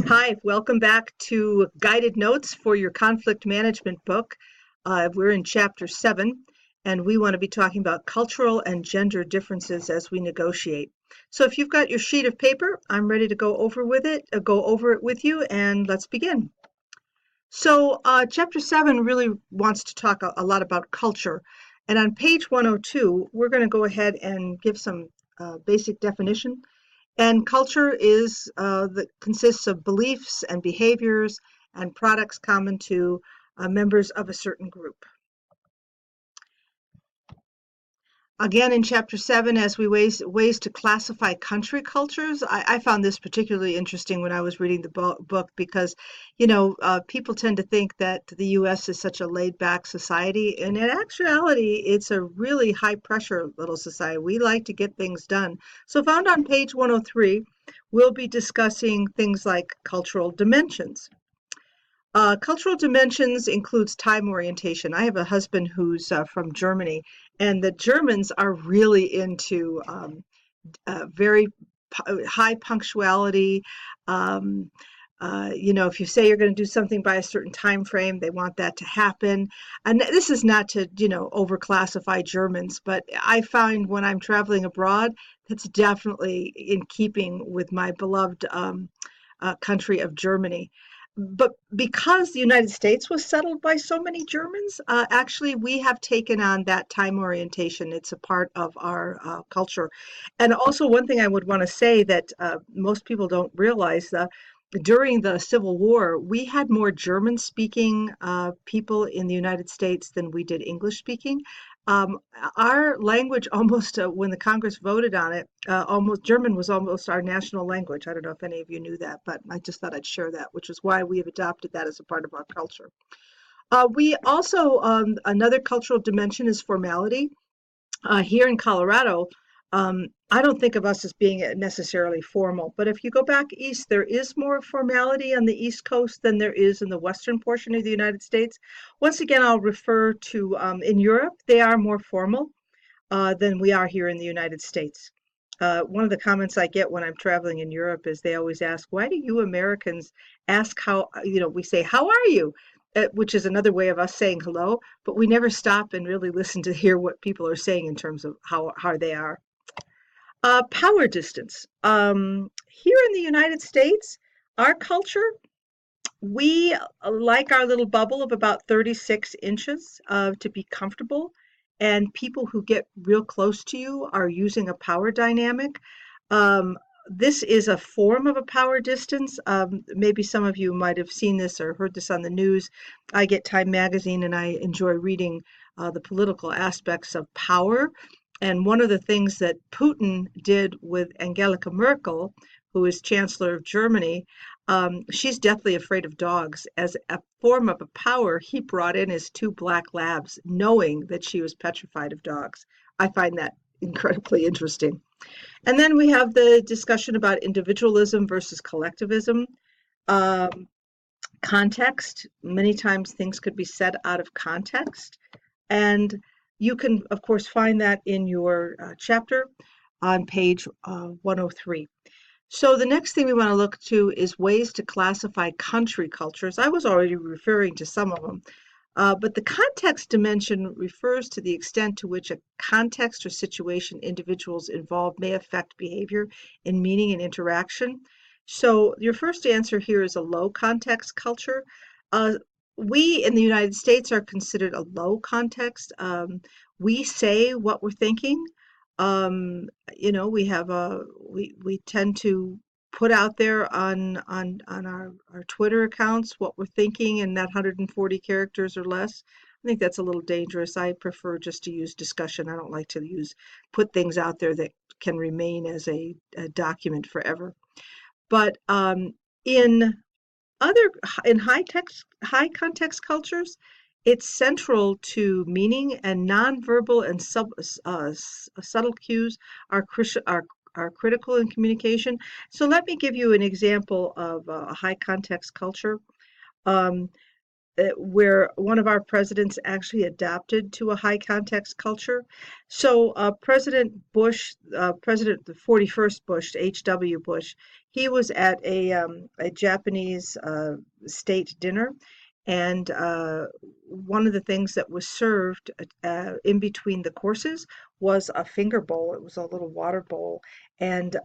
Hi, welcome back to Guided Notes for your conflict management book. We're in chapter 7, and we want to be talking about cultural and gender differences as we negotiate. So if you've got your sheet of paper, I'm ready to go over it with you, and let's begin. So chapter 7 really wants to talk a lot about culture. And on page 102, we're going to go ahead and give some basic definition. And culture is that consists of beliefs and behaviors and products common to members of a certain group. Again, in chapter 7, as we ways to classify country cultures, I found this particularly interesting when I was reading the book because, people tend to think that the U.S. is such a laid-back society, and in actuality, it's a really high-pressure little society. We like to get things done. So found on page 103, we'll be discussing things like cultural dimensions. Cultural dimensions includes time orientation. I have a husband who's from Germany, and the Germans are really into very high punctuality. Um, if you say you're going to do something by a certain time frame, they want that to happen. And this is not to, overclassify Germans, but I find when I'm traveling abroad, that's definitely in keeping with my beloved country of Germany. But because the United States was settled by so many Germans, actually we have taken on that time orientation. It's a part of our culture. And also, one thing I would want to say that most people don't realize, during the Civil War, we had more German speaking people in the United States than we did English speaking. Um, our language almost, when the Congress voted on it, almost German was almost our national language. I don't know if any of you knew that, but I just thought I'd share that, which is why we have adopted that as a part of our culture. We also, another cultural dimension is formality. Here in Colorado, I don't think of us as being necessarily formal, but if you go back east, there is more formality on the East Coast than there is in the western portion of the United States. Once again, I'll refer to in Europe, they are more formal than we are here in the United States. One of the comments I get when I'm traveling in Europe is they always ask, why do you Americans ask how, we say, how are you? Which is another way of us saying hello, but we never stop and really listen to hear what people are saying in terms of how they are. Power distance. Here in the United States, our culture, we like our little bubble of about 36 inches to be comfortable. And people who get real close to you are using a power dynamic. Um, this is a form of a power distance. Maybe some of you might have seen this or heard this on the news. I get Time Magazine and I enjoy reading the political aspects of power. And one of the things that Putin did with Angela Merkel, who is Chancellor of Germany, she's deathly afraid of dogs. As a form of a power, he brought in his two black labs, knowing that she was petrified of dogs. I find that incredibly interesting. And then we have the discussion about individualism versus collectivism. Um, Context. Many times things could be said out of context. And you can, of course, find that in your chapter on page 103. So the next thing we want to look to is ways to classify country cultures. I was already referring to some of them, but the context dimension refers to the extent to which a context or situation individuals involved may affect behavior in meaning and interaction. So your first answer here is a low context culture. Uh, we in the United States are considered a low context. We say what we're thinking. Um, we have we tend to put out there on our Twitter accounts what we're thinking in that 140 characters or less. I think that's a little dangerous. I prefer just to use discussion. I don't like to put things out there that can remain as a document forever. But in other in high context cultures, it's central to meaning, and nonverbal and subtle cues are are critical in communication. So let me give you an example of a high context culture. Um, where one of our presidents actually adapted to a high context culture. So President Bush, President the 41st Bush, H.W. Bush, he was at a Japanese state dinner, and one of the things that was served in between the courses was a finger bowl. It was a little water bowl, and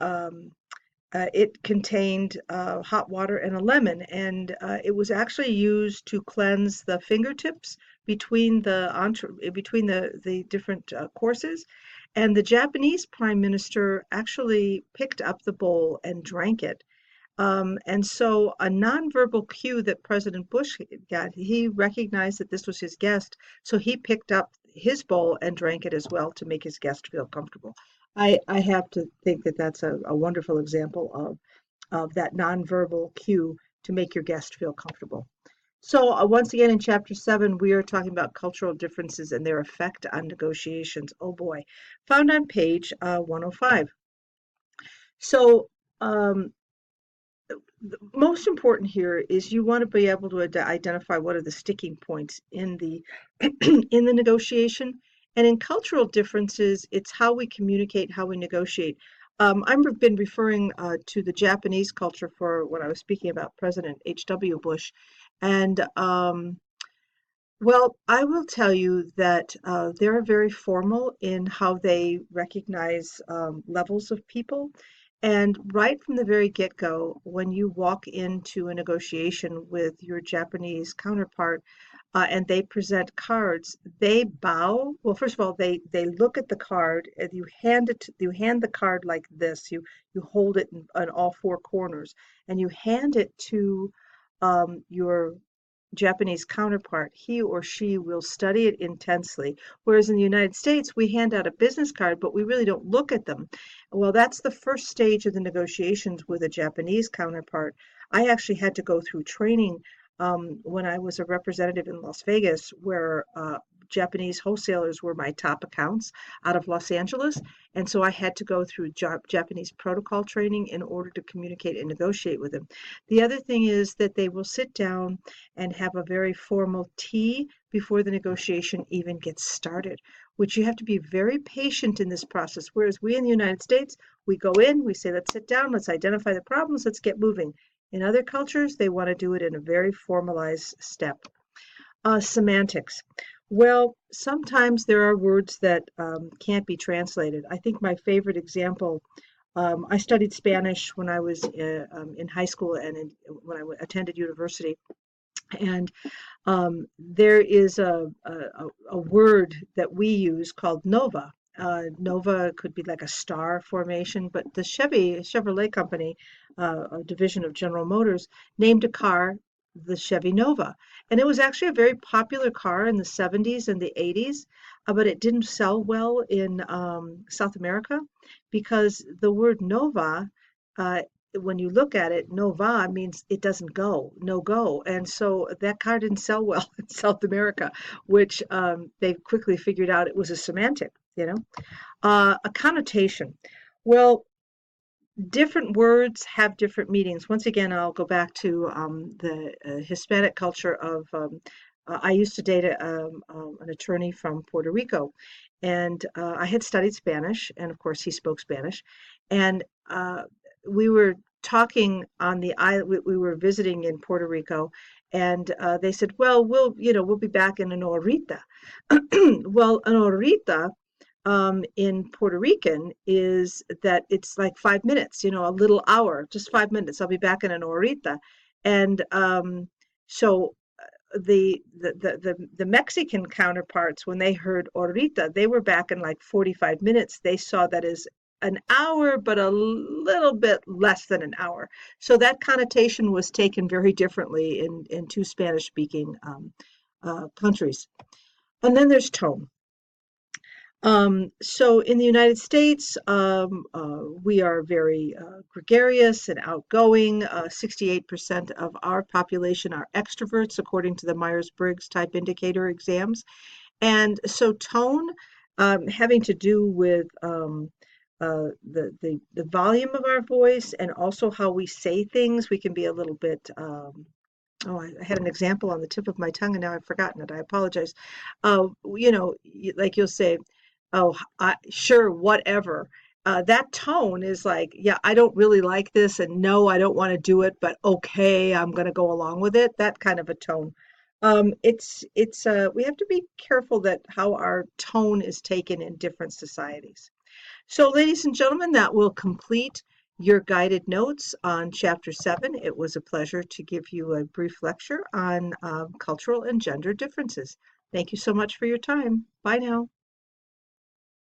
it contained hot water and a lemon, and it was actually used to cleanse the fingertips between the different courses. And the Japanese Prime Minister actually picked up the bowl and drank it. And so a nonverbal cue that President Bush got, he recognized that this was his guest, so he picked up his bowl and drank it as well to make his guest feel comfortable. I have to think that that's a wonderful example of that nonverbal cue to make your guest feel comfortable. So once again, in chapter 7, we are talking about cultural differences and their effect on negotiations. Oh boy, found on page 105. So um, the most important here is you want to be able to identify what are the sticking points in the in the negotiation. And in cultural differences, it's how we communicate, how we negotiate. I've been referring to the Japanese culture for when I was speaking about President H.W. Bush. And well, I will tell you that they're very formal in how they recognize levels of people. And right from the very get-go, when you walk into a negotiation with your Japanese counterpart and they present cards, they bow. Well, first of all, they look at the card and you hand the card like this. You hold it in all four corners and you hand it to your Japanese counterpart. He or she will study it intensely. Whereas in the United States, we hand out a business card, but we really don't look at them. Well, that's the first stage of the negotiations with a Japanese counterpart. I actually had to go through training when I was a representative in Las Vegas, where Japanese wholesalers were my top accounts out of Los Angeles. And so I had to go through Japanese protocol training in order to communicate and negotiate with them. The other thing is that they will sit down and have a very formal tea before the negotiation even gets started, which you have to be very patient in this process. Whereas we in the United States, we go in, we say, let's sit down, let's identify the problems, let's get moving. In other cultures, they want to do it in a very formalized step. Semantics. Well, sometimes there are words that can't be translated. I think my favorite example, I studied Spanish when I was in high school and when I attended university. And there is a word that we use called nova. Nova could be like a star formation, but the Chevrolet company, a division of General Motors, named a car the Chevy Nova. And it was actually a very popular car in the 70s and the 80s, but it didn't sell well in South America because the word Nova, uh, when you look at it, Nova means it doesn't go, no go. And so that car didn't sell well in South America, which they quickly figured out it was a semantic, you know. A connotation. Well, different words have different meanings. Once again, I'll go back to the Hispanic culture of. I used to date an attorney from Puerto Rico, and I had studied Spanish, and of course he spoke Spanish, and we were talking on the island. We were visiting in Puerto Rico, and they said, "Well, we'll be back in an horita." Well, an horita in Puerto Rican is that it's like 5 minutes, a little hour, just 5 minutes. I'll be back in an horita. And so the Mexican counterparts, when they heard horita, they were back in like 45 minutes. They saw that as an hour, but a little bit less than an hour. So that connotation was taken very differently in two Spanish speaking countries. And then there's tone. So in the United States, we are very gregarious and outgoing. 68% of our population are extroverts, according to the Myers-Briggs Type Indicator exams. And so tone, having to do with the volume of our voice and also how we say things, we can be a little bit Oh, I had an example on the tip of my tongue and now I've forgotten it. I apologize. Like you'll say, "Oh, sure, whatever." That tone is like, "Yeah, I don't really like this, and no, I don't want to do it, but okay, I'm going to go along with it." That kind of a tone. We have to be careful that how our tone is taken in different societies. So, ladies and gentlemen, that will complete your guided notes on Chapter 7. It was a pleasure to give you a brief lecture on cultural and gender differences. Thank you so much for your time. Bye now.